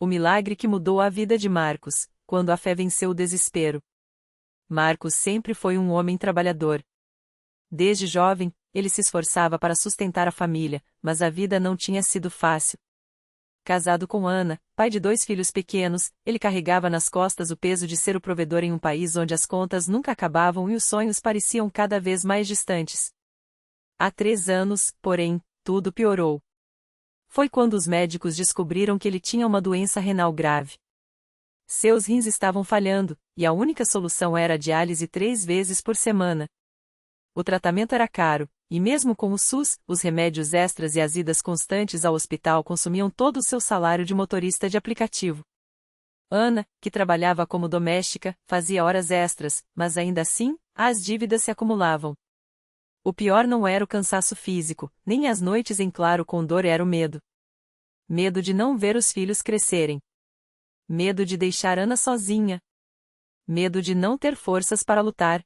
O milagre que mudou a vida de Marcos, quando a fé venceu o desespero. Marcos sempre foi um homem trabalhador. Desde jovem, ele se esforçava para sustentar a família, mas a vida não tinha sido fácil. Casado com Ana, pai de 2 filhos pequenos, ele carregava nas costas o peso de ser o provedor em um país onde as contas nunca acabavam e os sonhos pareciam cada vez mais distantes. Há 3 anos, porém, tudo piorou. Foi quando os médicos descobriram que ele tinha uma doença renal grave. Seus rins estavam falhando, e a única solução era a diálise 3 vezes por semana. O tratamento era caro, e mesmo com o SUS, os remédios extras e as idas constantes ao hospital consumiam todo o seu salário de motorista de aplicativo. Ana, que trabalhava como doméstica, fazia horas extras, mas ainda assim, as dívidas se acumulavam. O pior não era o cansaço físico, nem as noites em claro com dor, era o medo. Medo de não ver os filhos crescerem. Medo de deixar Ana sozinha. Medo de não ter forças para lutar.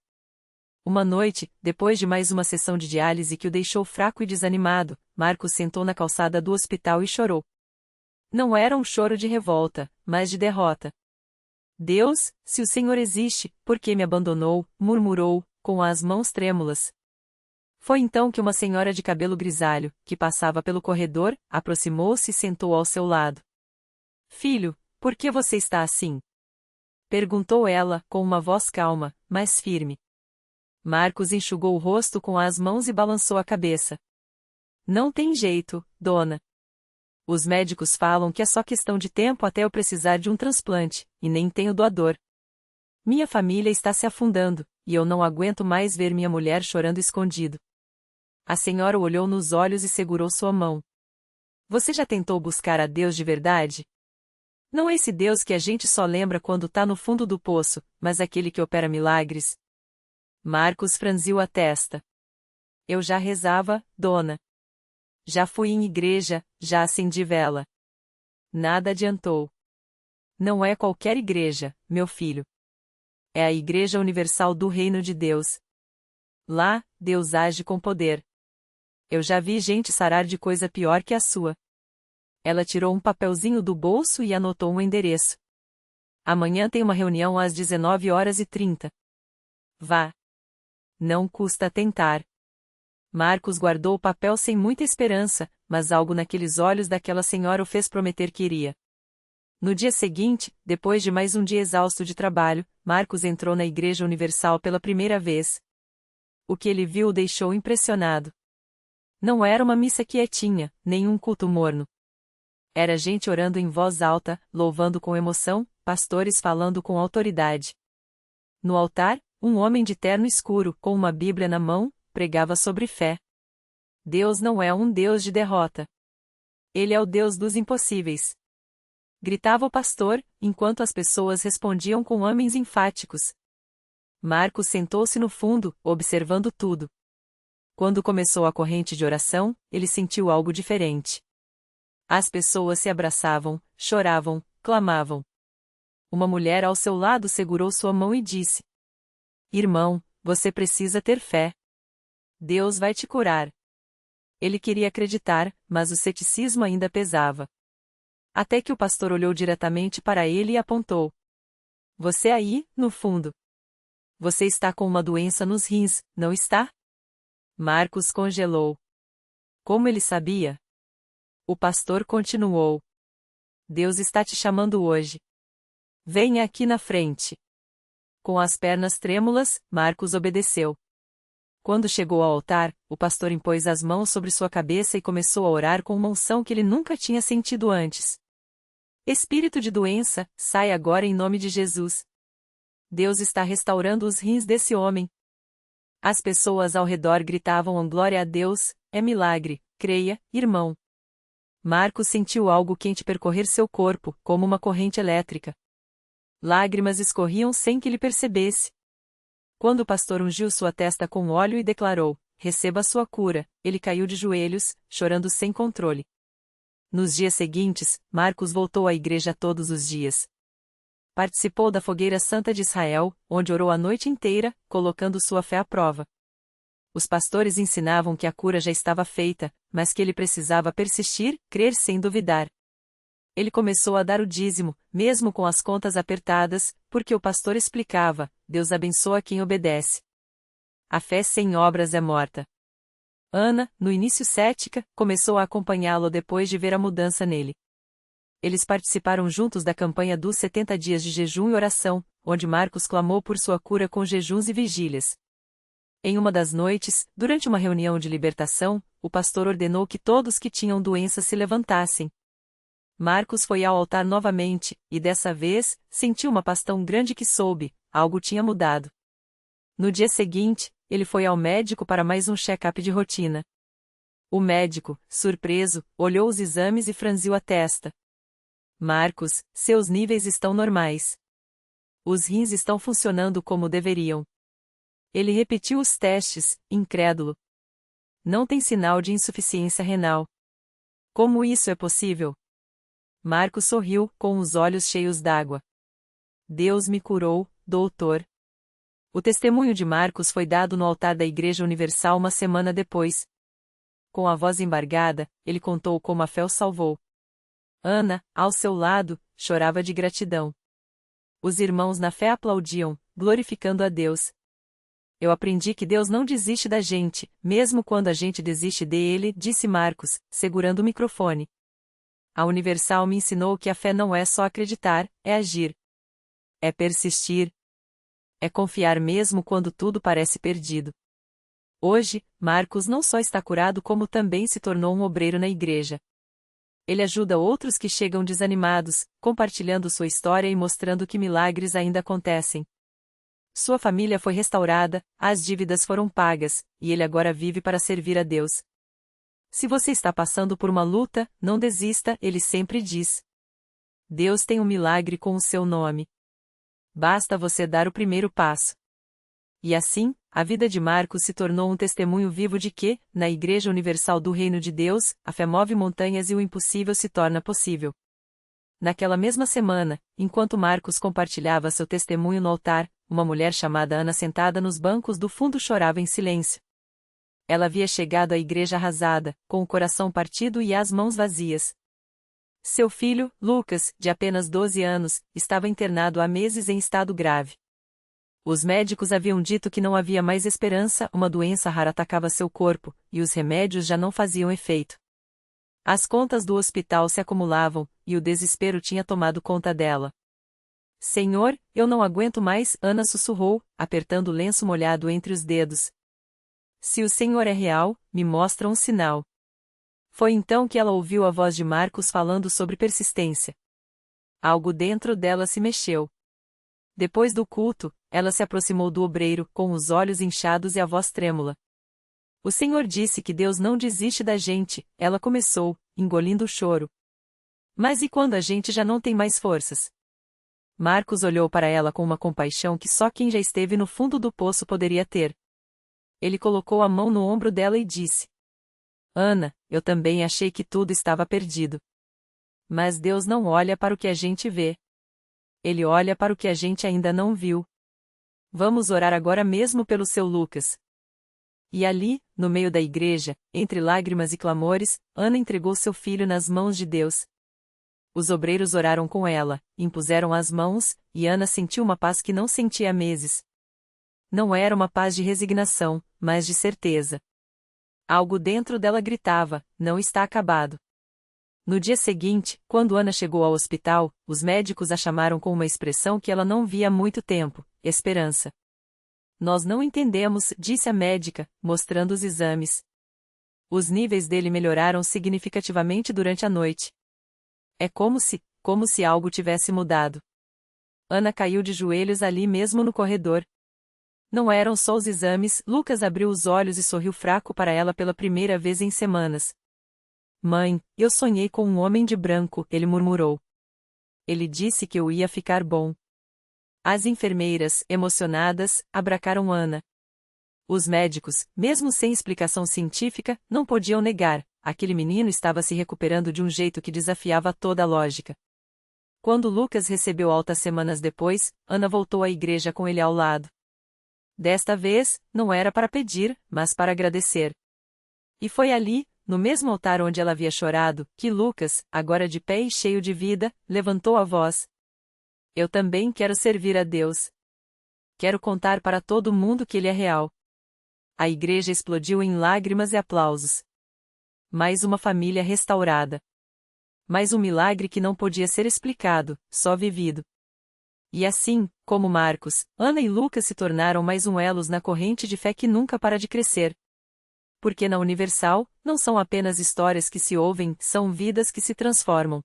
Uma noite, depois de mais uma sessão de diálise que o deixou fraco e desanimado, Marcos sentou na calçada do hospital e chorou. Não era um choro de revolta, mas de derrota. Deus, se o Senhor existe, por que me abandonou? Murmurou, com as mãos trêmulas. Foi então que uma senhora de cabelo grisalho, que passava pelo corredor, aproximou-se e sentou ao seu lado. Filho, por que você está assim? Perguntou ela, com uma voz calma, mas firme. Marcos enxugou o rosto com as mãos e balançou a cabeça. Não tem jeito, dona. Os médicos falam que é só questão de tempo até eu precisar de um transplante, e nem tenho doador. Minha família está se afundando, e eu não aguento mais ver minha mulher chorando escondido. A senhora o olhou nos olhos e segurou sua mão. Você já tentou buscar a Deus de verdade? Não é esse Deus que a gente só lembra quando tá no fundo do poço, mas aquele que opera milagres. Marcos franziu a testa. Eu já rezava, dona. Já fui em igreja, já acendi vela. Nada adiantou. Não é qualquer igreja, meu filho. É a Igreja Universal do Reino de Deus. Lá, Deus age com poder. Eu já vi gente sarar de coisa pior que a sua. Ela tirou um papelzinho do bolso e anotou um endereço. Amanhã tem uma reunião às 19h30. Vá. Não custa tentar. Marcos guardou o papel sem muita esperança, mas algo naqueles olhos daquela senhora o fez prometer que iria. No dia seguinte, depois de mais um dia exausto de trabalho, Marcos entrou na Igreja Universal pela primeira vez. O que ele viu o deixou impressionado. Não era uma missa quietinha, nem um culto morno. Era gente orando em voz alta, louvando com emoção, pastores falando com autoridade. No altar, um homem de terno escuro, com uma Bíblia na mão, pregava sobre fé. Deus não é um Deus de derrota. Ele é o Deus dos impossíveis. Gritava o pastor, enquanto as pessoas respondiam com amens enfáticos. Marcos sentou-se no fundo, observando tudo. Quando começou a corrente de oração, ele sentiu algo diferente. As pessoas se abraçavam, choravam, clamavam. Uma mulher ao seu lado segurou sua mão e disse: Irmão, você precisa ter fé. Deus vai te curar. Ele queria acreditar, mas o ceticismo ainda pesava. Até que o pastor olhou diretamente para ele e apontou. Você aí, no fundo. Você está com uma doença nos rins, não está? Marcos congelou. Como ele sabia? O pastor continuou. Deus está te chamando hoje. Venha aqui na frente. Com as pernas trêmulas, Marcos obedeceu. Quando chegou ao altar, o pastor impôs as mãos sobre sua cabeça e começou a orar com uma unção que ele nunca tinha sentido antes. Espírito de doença, sai agora em nome de Jesus. Deus está restaurando os rins desse homem. As pessoas ao redor gritavam glória a Deus, é milagre, creia, irmão. Marcos sentiu algo quente percorrer seu corpo, como uma corrente elétrica. Lágrimas escorriam sem que ele percebesse. Quando o pastor ungiu sua testa com óleo e declarou, receba a sua cura, ele caiu de joelhos, chorando sem controle. Nos dias seguintes, Marcos voltou à igreja todos os dias. Participou da Fogueira Santa de Israel, onde orou a noite inteira, colocando sua fé à prova. Os pastores ensinavam que a cura já estava feita, mas que ele precisava persistir, crer sem duvidar. Ele começou a dar o dízimo, mesmo com as contas apertadas, porque o pastor explicava: Deus abençoa quem obedece. A fé sem obras é morta. Ana, no início cética, começou a acompanhá-lo depois de ver a mudança nele. Eles participaram juntos da campanha dos 70 dias de jejum e oração, onde Marcos clamou por sua cura com jejuns e vigílias. Em uma das noites, durante uma reunião de libertação, o pastor ordenou que todos que tinham doenças se levantassem. Marcos foi ao altar novamente, e dessa vez, sentiu uma paz tão grande que soube, algo tinha mudado. No dia seguinte, ele foi ao médico para mais um check-up de rotina. O médico, surpreso, olhou os exames e franziu a testa. Marcos, seus níveis estão normais. Os rins estão funcionando como deveriam. Ele repetiu os testes, incrédulo. Não tem sinal de insuficiência renal. Como isso é possível? Marcos sorriu, com os olhos cheios d'água. Deus me curou, doutor. O testemunho de Marcos foi dado no altar da Igreja Universal uma semana depois. Com a voz embargada, ele contou como a fé o salvou. Ana, ao seu lado, chorava de gratidão. Os irmãos na fé aplaudiam, glorificando a Deus. Eu aprendi que Deus não desiste da gente, mesmo quando a gente desiste dele, disse Marcos, segurando o microfone. A Universal me ensinou que a fé não é só acreditar, é agir. É persistir. É confiar mesmo quando tudo parece perdido. Hoje, Marcos não só está curado como também se tornou um obreiro na igreja. Ele ajuda outros que chegam desanimados, compartilhando sua história e mostrando que milagres ainda acontecem. Sua família foi restaurada, as dívidas foram pagas, e ele agora vive para servir a Deus. Se você está passando por uma luta, não desista, ele sempre diz. Deus tem um milagre com o seu nome. Basta você dar o primeiro passo. E assim, a vida de Marcos se tornou um testemunho vivo de que, na Igreja Universal do Reino de Deus, a fé move montanhas e o impossível se torna possível. Naquela mesma semana, enquanto Marcos compartilhava seu testemunho no altar, uma mulher chamada Ana sentada nos bancos do fundo chorava em silêncio. Ela havia chegado à igreja arrasada, com o coração partido e as mãos vazias. Seu filho, Lucas, de apenas 12 anos, estava internado há meses em estado grave. Os médicos haviam dito que não havia mais esperança, uma doença rara atacava seu corpo, e os remédios já não faziam efeito. As contas do hospital se acumulavam, e o desespero tinha tomado conta dela. Senhor, eu não aguento mais, Ana sussurrou, apertando o lenço molhado entre os dedos. Se o Senhor é real, me mostra um sinal. Foi então que ela ouviu a voz de Marcos falando sobre persistência. Algo dentro dela se mexeu. Depois do culto, ela se aproximou do obreiro, com os olhos inchados e a voz trêmula. O Senhor disse que Deus não desiste da gente, ela começou, engolindo o choro. Mas e quando a gente já não tem mais forças? Marcos olhou para ela com uma compaixão que só quem já esteve no fundo do poço poderia ter. Ele colocou a mão no ombro dela e disse: Ana, eu também achei que tudo estava perdido. Mas Deus não olha para o que a gente vê. Ele olha para o que a gente ainda não viu. Vamos orar agora mesmo pelo seu Lucas. E ali, no meio da igreja, entre lágrimas e clamores, Ana entregou seu filho nas mãos de Deus. Os obreiros oraram com ela, impuseram as mãos, e Ana sentiu uma paz que não sentia há meses. Não era uma paz de resignação, mas de certeza. Algo dentro dela gritava: não está acabado. No dia seguinte, quando Ana chegou ao hospital, os médicos a chamaram com uma expressão que ela não via há muito tempo: esperança. Nós não entendemos, disse a médica, mostrando os exames. Os níveis dele melhoraram significativamente durante a noite. É como se algo tivesse mudado. Ana caiu de joelhos ali mesmo no corredor. Não eram só os exames, Lucas abriu os olhos e sorriu fraco para ela pela primeira vez em semanas. Mãe, eu sonhei com um homem de branco, ele murmurou. Ele disse que eu ia ficar bom. As enfermeiras, emocionadas, abraçaram Ana. Os médicos, mesmo sem explicação científica, não podiam negar, aquele menino estava se recuperando de um jeito que desafiava toda a lógica. Quando Lucas recebeu alta semanas depois, Ana voltou à igreja com ele ao lado. Desta vez, não era para pedir, mas para agradecer. E foi ali, no mesmo altar onde ela havia chorado, que Lucas, agora de pé e cheio de vida, levantou a voz. Eu também quero servir a Deus. Quero contar para todo mundo que Ele é real. A igreja explodiu em lágrimas e aplausos. Mais uma família restaurada. Mais um milagre que não podia ser explicado, só vivido. E assim, como Marcos, Ana e Lucas se tornaram mais um elos na corrente de fé que nunca para de crescer. Porque na Universal, não são apenas histórias que se ouvem, são vidas que se transformam.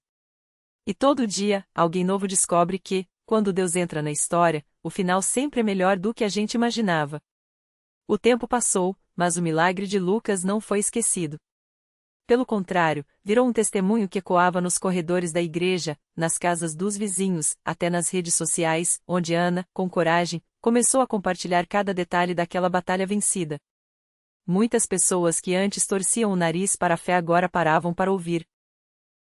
E todo dia, alguém novo descobre que, quando Deus entra na história, o final sempre é melhor do que a gente imaginava. O tempo passou, mas o milagre de Lucas não foi esquecido. Pelo contrário, virou um testemunho que ecoava nos corredores da igreja, nas casas dos vizinhos, até nas redes sociais, onde Ana, com coragem, começou a compartilhar cada detalhe daquela batalha vencida. Muitas pessoas que antes torciam o nariz para a fé agora paravam para ouvir.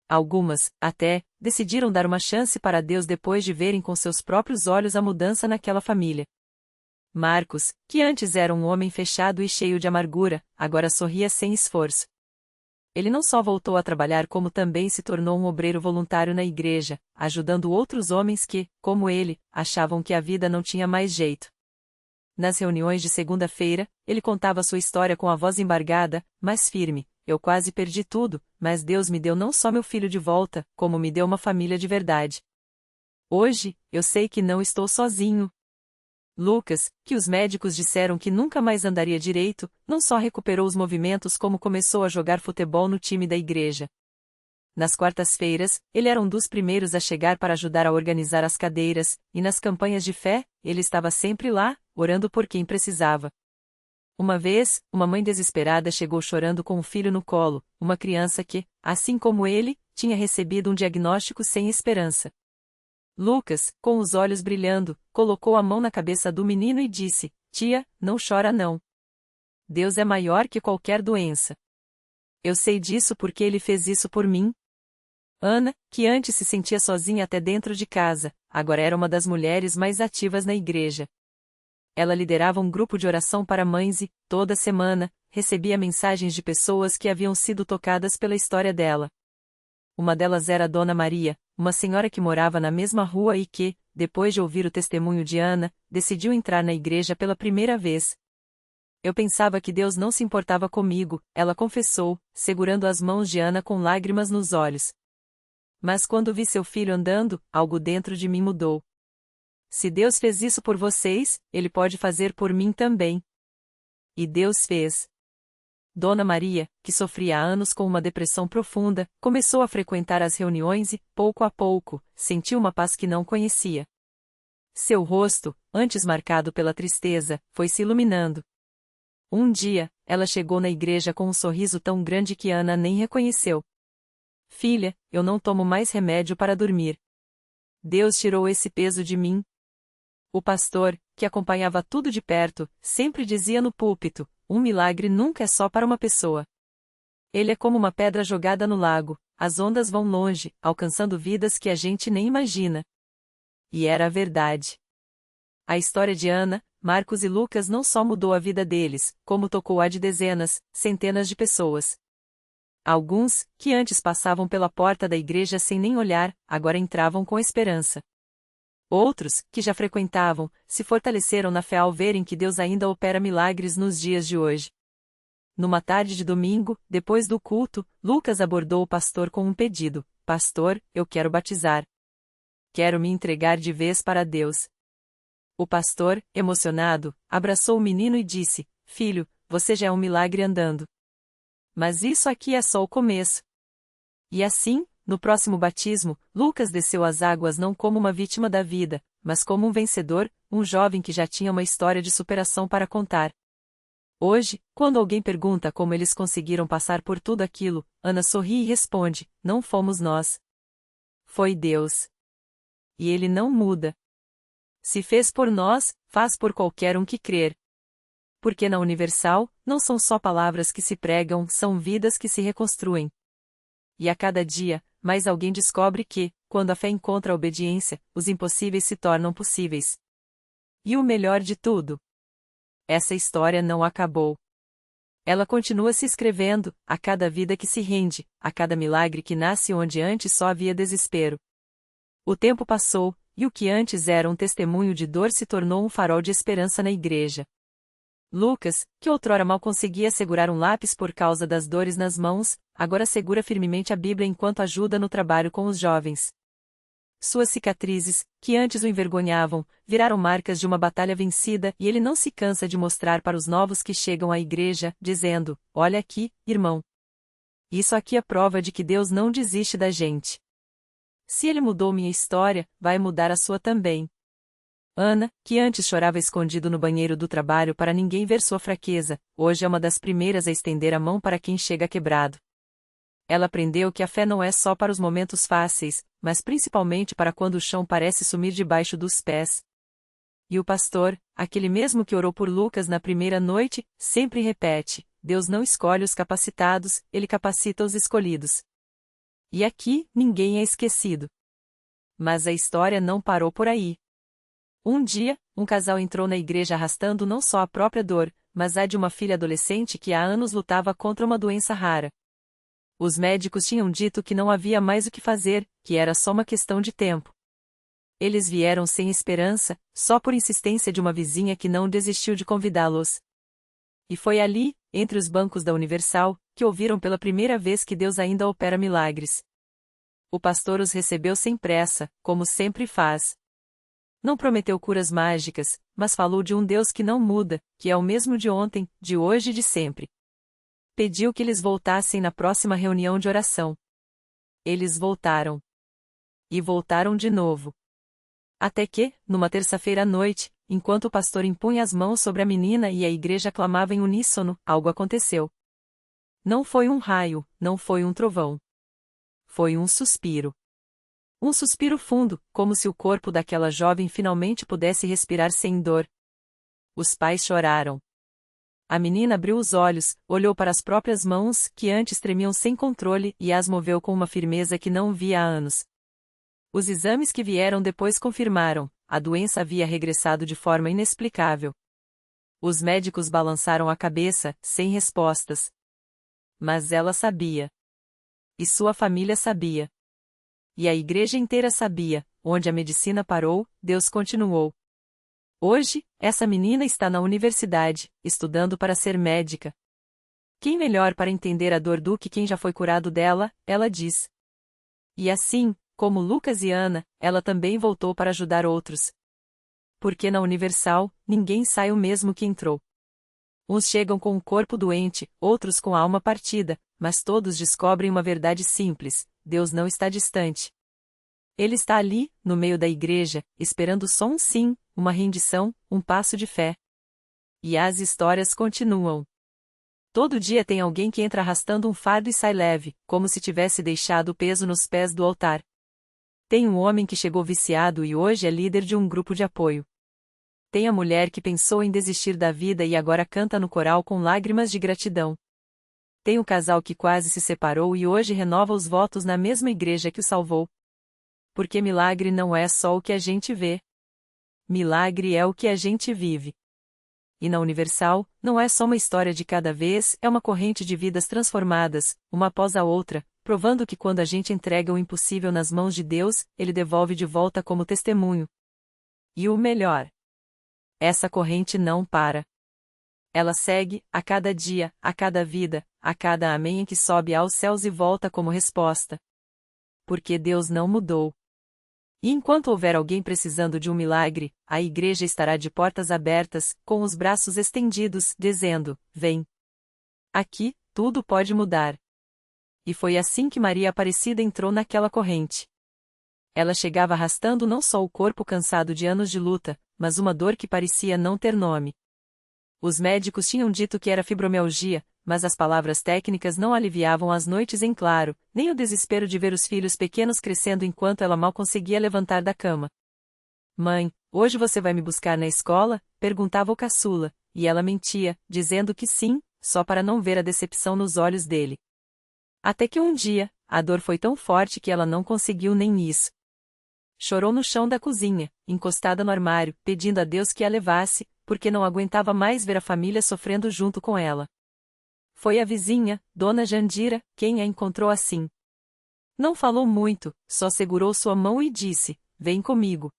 Algumas, até, decidiram dar uma chance para Deus depois de verem com seus próprios olhos a mudança naquela família. Marcos, que antes era um homem fechado e cheio de amargura, agora sorria sem esforço. Ele não só voltou a trabalhar como também se tornou um obreiro voluntário na igreja, ajudando outros homens que, como ele, achavam que a vida não tinha mais jeito. Nas reuniões de segunda-feira, ele contava sua história com a voz embargada, mas firme. Eu quase perdi tudo, mas Deus me deu não só meu filho de volta, como me deu uma família de verdade. Hoje, eu sei que não estou sozinho. Lucas, que os médicos disseram que nunca mais andaria direito, não só recuperou os movimentos como começou a jogar futebol no time da igreja. Nas quartas-feiras, ele era um dos primeiros a chegar para ajudar a organizar as cadeiras, e nas campanhas de fé, ele estava sempre lá, orando por quem precisava. Uma vez, uma mãe desesperada chegou chorando com um filho no colo, uma criança que, assim como ele, tinha recebido um diagnóstico sem esperança. Lucas, com os olhos brilhando, colocou a mão na cabeça do menino e disse: Tia, não chora não. Deus é maior que qualquer doença. Eu sei disso porque Ele fez isso por mim. Ana, que antes se sentia sozinha até dentro de casa, agora era uma das mulheres mais ativas na igreja. Ela liderava um grupo de oração para mães e, toda semana, recebia mensagens de pessoas que haviam sido tocadas pela história dela. Uma delas era a Dona Maria, uma senhora que morava na mesma rua e que, depois de ouvir o testemunho de Ana, decidiu entrar na igreja pela primeira vez. Eu pensava que Deus não se importava comigo, ela confessou, segurando as mãos de Ana com lágrimas nos olhos. Mas quando vi seu filho andando, algo dentro de mim mudou. Se Deus fez isso por vocês, Ele pode fazer por mim também. E Deus fez. Dona Maria, que sofria há anos com uma depressão profunda, começou a frequentar as reuniões e, pouco a pouco, sentiu uma paz que não conhecia. Seu rosto, antes marcado pela tristeza, foi se iluminando. Um dia, ela chegou na igreja com um sorriso tão grande que Ana nem reconheceu. Filha, eu não tomo mais remédio para dormir. Deus tirou esse peso de mim. O pastor, que acompanhava tudo de perto, sempre dizia no púlpito: um milagre nunca é só para uma pessoa. Ele é como uma pedra jogada no lago, as ondas vão longe, alcançando vidas que a gente nem imagina. E era a verdade. A história de Ana, Marcos e Lucas não só mudou a vida deles, como tocou a de dezenas, centenas de pessoas. Alguns, que antes passavam pela porta da igreja sem nem olhar, agora entravam com esperança. Outros, que já frequentavam, se fortaleceram na fé ao verem que Deus ainda opera milagres nos dias de hoje. Numa tarde de domingo, depois do culto, Lucas abordou o pastor com um pedido: Pastor, eu quero batizar. Quero me entregar de vez para Deus. O pastor, emocionado, abraçou o menino e disse: Filho, você já é um milagre andando. Mas isso aqui é só o começo. E assim, no próximo batismo, Lucas desceu às águas não como uma vítima da vida, mas como um vencedor, um jovem que já tinha uma história de superação para contar. Hoje, quando alguém pergunta como eles conseguiram passar por tudo aquilo, Ana sorri e responde: Não fomos nós. Foi Deus. E Ele não muda. Se fez por nós, faz por qualquer um que crer. Porque na Universal, não são só palavras que se pregam, são vidas que se reconstruem. E a cada dia, mais alguém descobre que, quando a fé encontra a obediência, os impossíveis se tornam possíveis. E o melhor de tudo: essa história não acabou. Ela continua se escrevendo, a cada vida que se rende, a cada milagre que nasce onde antes só havia desespero. O tempo passou, e o que antes era um testemunho de dor se tornou um farol de esperança na igreja. Lucas, que outrora mal conseguia segurar um lápis por causa das dores nas mãos, agora segura firmemente a Bíblia enquanto ajuda no trabalho com os jovens. Suas cicatrizes, que antes o envergonhavam, viraram marcas de uma batalha vencida e ele não se cansa de mostrar para os novos que chegam à igreja, dizendo: "Olha aqui, irmão. Isso aqui é prova de que Deus não desiste da gente. Se ele mudou minha história, vai mudar a sua também." Ana, que antes chorava escondido no banheiro do trabalho para ninguém ver sua fraqueza, hoje é uma das primeiras a estender a mão para quem chega quebrado. Ela aprendeu que a fé não é só para os momentos fáceis, mas principalmente para quando o chão parece sumir debaixo dos pés. E o pastor, aquele mesmo que orou por Lucas na primeira noite, sempre repete: Deus não escolhe os capacitados, ele capacita os escolhidos. E aqui, ninguém é esquecido. Mas a história não parou por aí. Um dia, um casal entrou na igreja arrastando não só a própria dor, mas a de uma filha adolescente que há anos lutava contra uma doença rara. Os médicos tinham dito que não havia mais o que fazer, que era só uma questão de tempo. Eles vieram sem esperança, só por insistência de uma vizinha que não desistiu de convidá-los. E foi ali, entre os bancos da Universal, que ouviram pela primeira vez que Deus ainda opera milagres. O pastor os recebeu sem pressa, como sempre faz. Não prometeu curas mágicas, mas falou de um Deus que não muda, que é o mesmo de ontem, de hoje e de sempre. Pediu que eles voltassem na próxima reunião de oração. Eles voltaram. E voltaram de novo. Até que, numa terça-feira à noite, enquanto o pastor impunha as mãos sobre a menina e a igreja clamava em uníssono, algo aconteceu. Não foi um raio, não foi um trovão. Foi um suspiro. Um suspiro fundo, como se o corpo daquela jovem finalmente pudesse respirar sem dor. Os pais choraram. A menina abriu os olhos, olhou para as próprias mãos, que antes tremiam sem controle, e as moveu com uma firmeza que não via há anos. Os exames que vieram depois confirmaram: a doença havia regressado de forma inexplicável. Os médicos balançaram a cabeça, sem respostas. Mas ela sabia. E sua família sabia. E a igreja inteira sabia: onde a medicina parou, Deus continuou. Hoje, essa menina está na universidade, estudando para ser médica. Quem melhor para entender a dor do que quem já foi curado dela, ela diz. E assim, como Lucas e Ana, ela também voltou para ajudar outros. Porque na Universal, ninguém sai o mesmo que entrou. Uns chegam com o corpo doente, outros com a alma partida, mas todos descobrem uma verdade simples: Deus não está distante. Ele está ali, no meio da igreja, esperando só um sim, uma rendição, um passo de fé. E as histórias continuam. Todo dia tem alguém que entra arrastando um fardo e sai leve, como se tivesse deixado o peso nos pés do altar. Tem um homem que chegou viciado e hoje é líder de um grupo de apoio. Tem a mulher que pensou em desistir da vida e agora canta no coral com lágrimas de gratidão. Tem o casal que quase se separou e hoje renova os votos na mesma igreja que o salvou. Porque milagre não é só o que a gente vê. Milagre é o que a gente vive. E na Universal, não é só uma história de cada vez, é uma corrente de vidas transformadas, uma após a outra, provando que quando a gente entrega o impossível nas mãos de Deus, Ele devolve de volta como testemunho. E o melhor: essa corrente não para. Ela segue, a cada dia, a cada vida, a cada amém que sobe aos céus e volta como resposta. Porque Deus não mudou. E enquanto houver alguém precisando de um milagre, a igreja estará de portas abertas, com os braços estendidos, dizendo: vem. Aqui, tudo pode mudar. E foi assim que Maria Aparecida entrou naquela corrente. Ela chegava arrastando não só o corpo cansado de anos de luta, mas uma dor que parecia não ter nome. Os médicos tinham dito que era fibromialgia, mas as palavras técnicas não aliviavam as noites em claro, nem o desespero de ver os filhos pequenos crescendo enquanto ela mal conseguia levantar da cama. Mãe, hoje você vai me buscar na escola? Perguntava o caçula, e ela mentia, dizendo que sim, só para não ver a decepção nos olhos dele. Até que um dia, a dor foi tão forte que ela não conseguiu nem isso. Chorou no chão da cozinha, encostada no armário, pedindo a Deus que a levasse, porque não aguentava mais ver a família sofrendo junto com ela. Foi a vizinha, Dona Jandira, quem a encontrou assim. Não falou muito, só segurou sua mão e disse: "Vem comigo.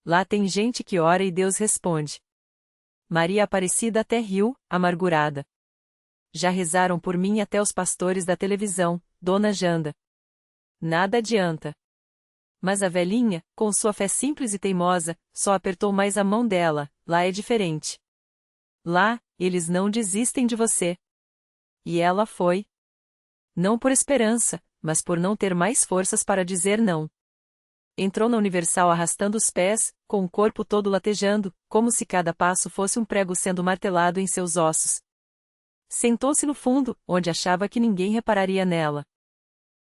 Lá tem gente que ora e Deus responde." Maria Aparecida até riu, amargurada. Já rezaram por mim até os pastores da televisão, Dona Janda. Nada adianta. Mas a velhinha, com sua fé simples e teimosa, só apertou mais a mão dela. Lá é diferente. Lá, eles não desistem de você. E ela foi. Não por esperança, mas por não ter mais forças para dizer não. Entrou na Universal arrastando os pés, com o corpo todo latejando, como se cada passo fosse um prego sendo martelado em seus ossos. Sentou-se no fundo, onde achava que ninguém repararia nela.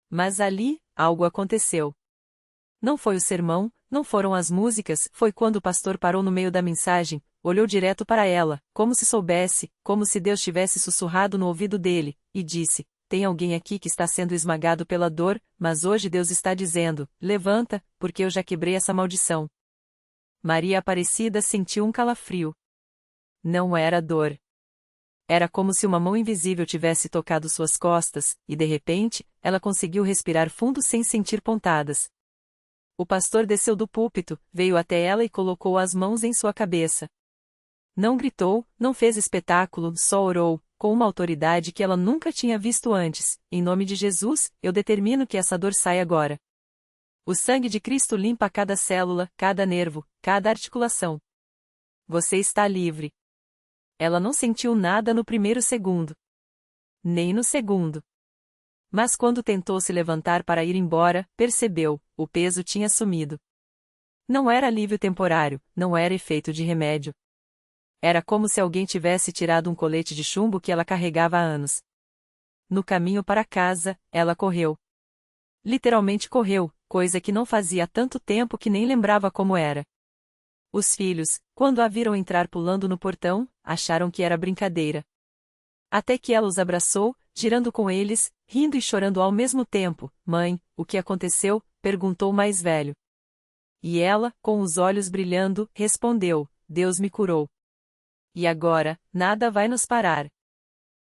Mas ali, algo aconteceu. Não foi o sermão, não foram as músicas, foi quando o pastor parou no meio da mensagem, olhou direto para ela, como se soubesse, como se Deus tivesse sussurrado no ouvido dele, e disse: "Tem alguém aqui que está sendo esmagado pela dor, mas hoje Deus está dizendo: levanta, porque eu já quebrei essa maldição." Maria Aparecida sentiu um calafrio. Não era dor. Era como se uma mão invisível tivesse tocado suas costas, e de repente, ela conseguiu respirar fundo sem sentir pontadas. O pastor desceu do púlpito, veio até ela e colocou as mãos em sua cabeça. Não gritou, não fez espetáculo, só orou, com uma autoridade que ela nunca tinha visto antes: "Em nome de Jesus, eu determino que essa dor saia agora." O sangue de Cristo limpa cada célula, cada nervo, cada articulação. Você está livre. Ela não sentiu nada no primeiro segundo. Nem no segundo. Mas quando tentou se levantar para ir embora, percebeu: o peso tinha sumido. Não era alívio temporário, não era efeito de remédio. Era como se alguém tivesse tirado um colete de chumbo que ela carregava há anos. No caminho para casa, ela correu. Literalmente correu, coisa que não fazia há tanto tempo que nem lembrava como era. Os filhos, quando a viram entrar pulando no portão, acharam que era brincadeira. Até que ela os abraçou, girando com eles, rindo e chorando ao mesmo tempo. "Mãe, o que aconteceu?" perguntou o mais velho. E ela, com os olhos brilhando, respondeu: "Deus me curou. E agora, nada vai nos parar."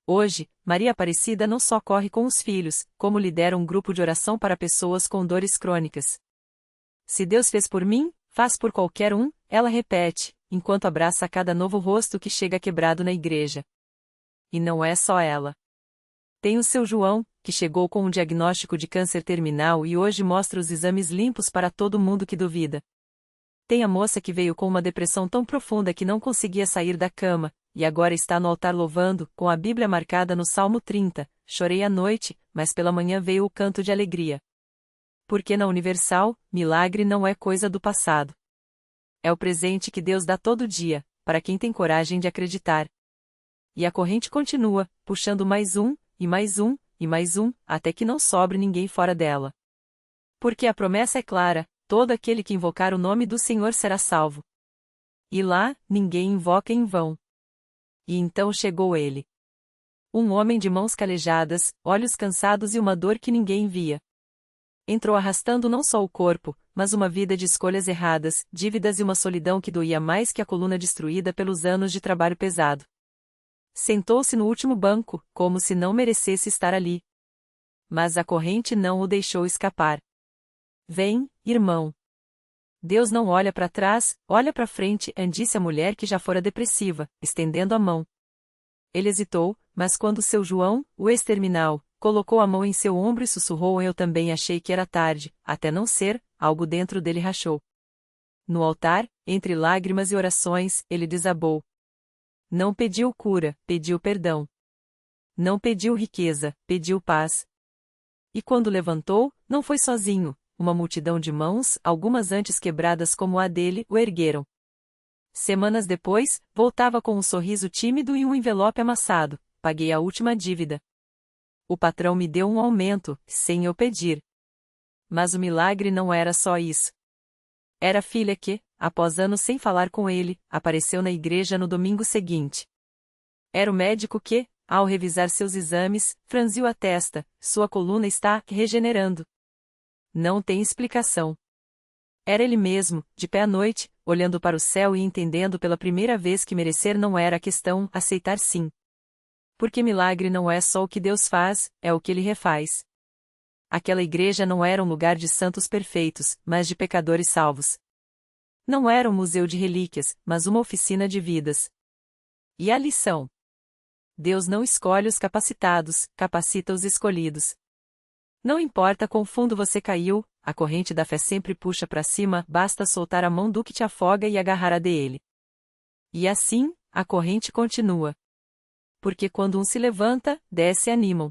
Hoje, Maria Aparecida não só corre com os filhos, como lidera um grupo de oração para pessoas com dores crônicas. "Se Deus fez por mim, faz por qualquer um", ela repete, enquanto abraça cada novo rosto que chega quebrado na igreja. E não é só ela. Tem o seu João, que chegou com um diagnóstico de câncer terminal e hoje mostra os exames limpos para todo mundo que duvida. Tem a moça que veio com uma depressão tão profunda que não conseguia sair da cama, e agora está no altar louvando, com a Bíblia marcada no Salmo 30, "Chorei à noite, mas pela manhã veio o canto de alegria." Porque na Universal, milagre não é coisa do passado. É o presente que Deus dá todo dia, para quem tem coragem de acreditar. E a corrente continua, puxando mais um, e mais um, e mais um, até que não sobre ninguém fora dela. Porque a promessa é clara: todo aquele que invocar o nome do Senhor será salvo. E lá, ninguém invoca em vão. E então chegou ele. Um homem de mãos calejadas, olhos cansados e uma dor que ninguém via. Entrou arrastando não só o corpo, mas uma vida de escolhas erradas, dívidas e uma solidão que doía mais que a coluna destruída pelos anos de trabalho pesado. Sentou-se no último banco, como se não merecesse estar ali. Mas a corrente não o deixou escapar. "Vem, irmão." Deus não olha para trás, olha para frente, disse a mulher que já fora depressiva, estendendo a mão. Ele hesitou, mas quando seu João, o ex-terminal, colocou a mão em seu ombro e sussurrou: "Eu também achei que era tarde", até não ser, algo dentro dele rachou. No altar, entre lágrimas e orações, ele desabou. Não pediu cura, pediu perdão. Não pediu riqueza, pediu paz. E quando levantou, não foi sozinho, uma multidão de mãos, algumas antes quebradas como a dele, o ergueram. Semanas depois, voltava com um sorriso tímido e um envelope amassado: "Paguei a última dívida. O patrão me deu um aumento, sem eu pedir." Mas o milagre não era só isso. Era a filha que, após anos sem falar com ele, apareceu na igreja no domingo seguinte. Era o médico que, ao revisar seus exames, franziu a testa: "Sua coluna está regenerando." Não tem explicação. Era ele mesmo, de pé à noite, olhando para o céu e entendendo pela primeira vez que merecer não era a questão, aceitar sim. Porque milagre não é só o que Deus faz, é o que Ele refaz. Aquela igreja não era um lugar de santos perfeitos, mas de pecadores salvos. Não era um museu de relíquias, mas uma oficina de vidas. E a lição? Deus não escolhe os capacitados, capacita os escolhidos. Não importa quão fundo você caiu, a corrente da fé sempre puxa para cima, basta soltar a mão do que te afoga e agarrar a dele. E assim, a corrente continua. Porque quando um se levanta, desce e animam.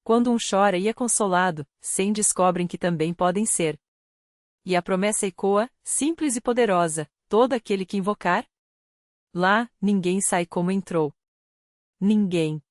Quando um chora e é consolado, 100 descobrem que também podem ser. E a promessa ecoa, simples e poderosa: todo aquele que invocar, lá, ninguém sai como entrou. Ninguém.